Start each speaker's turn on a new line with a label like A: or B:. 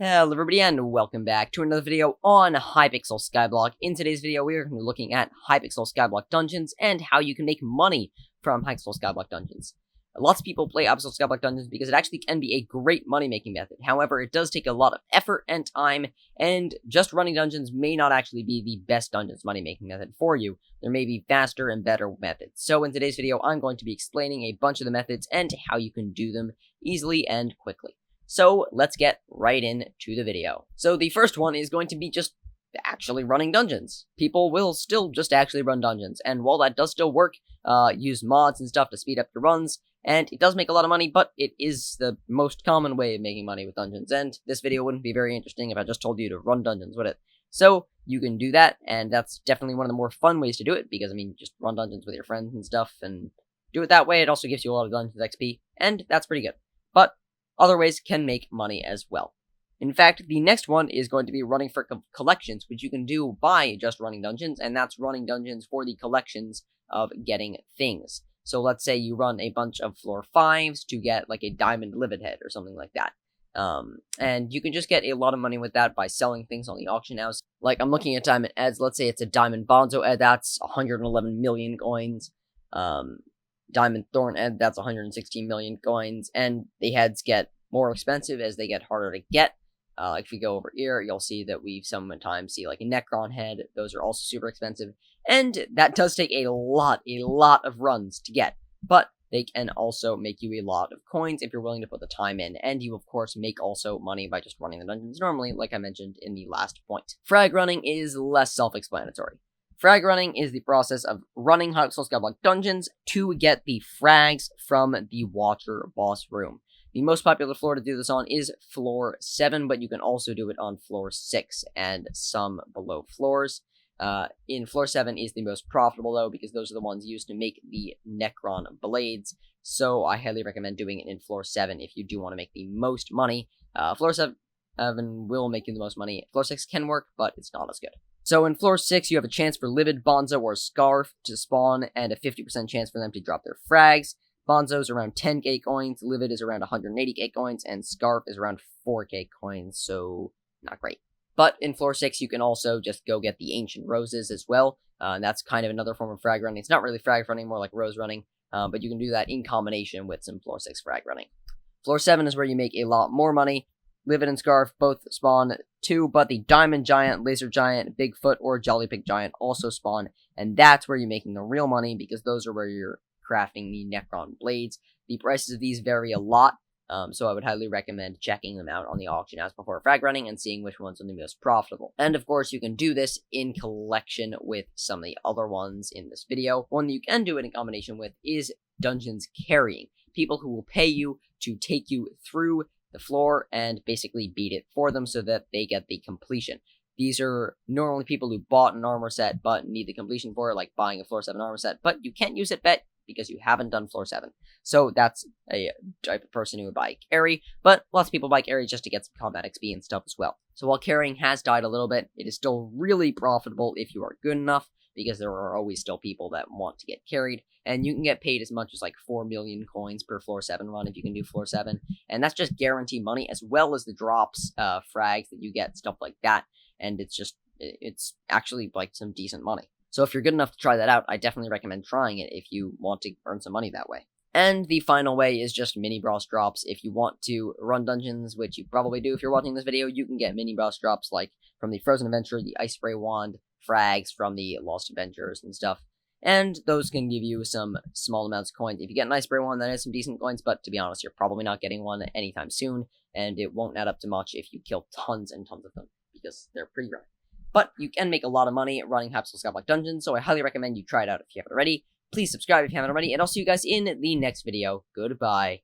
A: Hello everybody and welcome back to another video on Hypixel Skyblock. In today's video we are going to be looking at Hypixel Skyblock Dungeons and how you can make money from Hypixel Skyblock Dungeons. Lots of people play Hypixel Skyblock Dungeons because it actually can be a great money making method. However, it does take a lot of effort and time, and just running dungeons may not actually be the best dungeons money making method for you. There may be faster and better methods. So in today's video I'm going to be explaining a bunch of the methods and how you can do them easily and quickly. So let's get right into the video. So the first one is going to be just actually running dungeons. People will still just actually run dungeons, and while that does still work, use mods and stuff to speed up your runs, and it does make a lot of money, but it is the most common way of making money with dungeons, and this video wouldn't be very interesting if I just told you to run dungeons with it. So you can do that, and that's definitely one of the more fun ways to do it, because, I mean, just run dungeons with your friends and stuff, and do it that way. It also gives you a lot of dungeons XP, and that's pretty good. But other ways can make money as well. In fact, the next one is going to be running for collections, which you can do by just running dungeons, and that's running dungeons for the collections of getting things. So let's say you run a bunch of floor 5s to get like a diamond livid head or something like that. And you can just get a lot of money with that by selling things on the auction house. Like, I'm looking at diamond heads. Let's say it's a diamond bonzo head, that's 111 million coins. Diamond Thorn Head, that's 116 million coins, and the heads get more expensive as they get harder to get. Like if you go over here, you'll see that we sometimes see like a Necron head. Those are also super expensive, and that does take a lot of runs to get, but they can also make you a lot of coins if you're willing to put the time in, and you of course make also money by just running the dungeons normally, like I mentioned in the last point. Frag running is less self-explanatory. Frag running is the process of running Hypixel Skyblock Dungeons to get the frags from the Watcher boss room. The most popular floor to do this on is floor 7, but you can also do it on floor 6 and some below floors. In floor 7 is the most profitable though, because those are the ones used to make the Necron blades, so I highly recommend doing it in floor 7 if you do want to make the most money. Floor 7 will make you the most money. Floor 6 can work, but it's not as good. So in floor 6, you have a chance for Livid, Bonzo, or Scarf to spawn, and a 50% chance for them to drop their frags. Bonzo's around 10k coins, Livid is around 180k coins, and Scarf is around 4k coins, so not great. But in floor 6, you can also just go get the Ancient Roses as well, and that's kind of another form of frag running. It's not really frag running, more like rose running, but you can do that in combination with some floor 6 frag running. Floor 7 is where you make a lot more money. Livid and Scarf both spawn too, but the Diamond Giant, Laser Giant, Bigfoot, or Jolly Pig Giant also spawn, and that's where you're making the real money, because those are where you're crafting the Necron blades. The prices of these vary a lot, so I would highly recommend checking them out on the auction house before frag running and seeing which ones are the most profitable. And of course, you can do this in collection with some of the other ones in this video. One that you can do it in combination with is dungeons carrying. People who will pay you to take you through the floor and basically beat it for them so that they get the completion. These are normally people who bought an armor set but need the completion for it, like buying a floor 7 armor set, but you can't use it bet because you haven't done floor 7. So that's a type of person who would buy carry, but lots of people buy carry just to get some combat XP and stuff as well. So while carrying has died a little bit, it is still really profitable if you are good enough, because there are always still people that want to get carried, and you can get paid as much as like 4 million coins per floor 7 run if you can do floor 7, and that's just guaranteed money, as well as the drops, frags that you get, stuff like that, and it's actually like some decent money. So if you're good enough to try that out, I definitely recommend trying it if you want to earn some money that way. And the final way is just mini boss drops. If you want to run dungeons, which you probably do if you're watching this video, you can get mini boss drops like from the Frozen Adventure, the Ice Spray Wand, frags from the Lost Adventures and stuff, and those can give you some small amounts of coins. If you get an Ice Spray Wand, that is some decent coins, but to be honest, you're probably not getting one anytime soon, and it won't add up to much if you kill tons and tons of them, because they're pretty rare. But you can make a lot of money running Hypixel Skyblock Dungeons, so I highly recommend you try it out if you haven't already. Please subscribe if you haven't already, and I'll see you guys in the next video. Goodbye.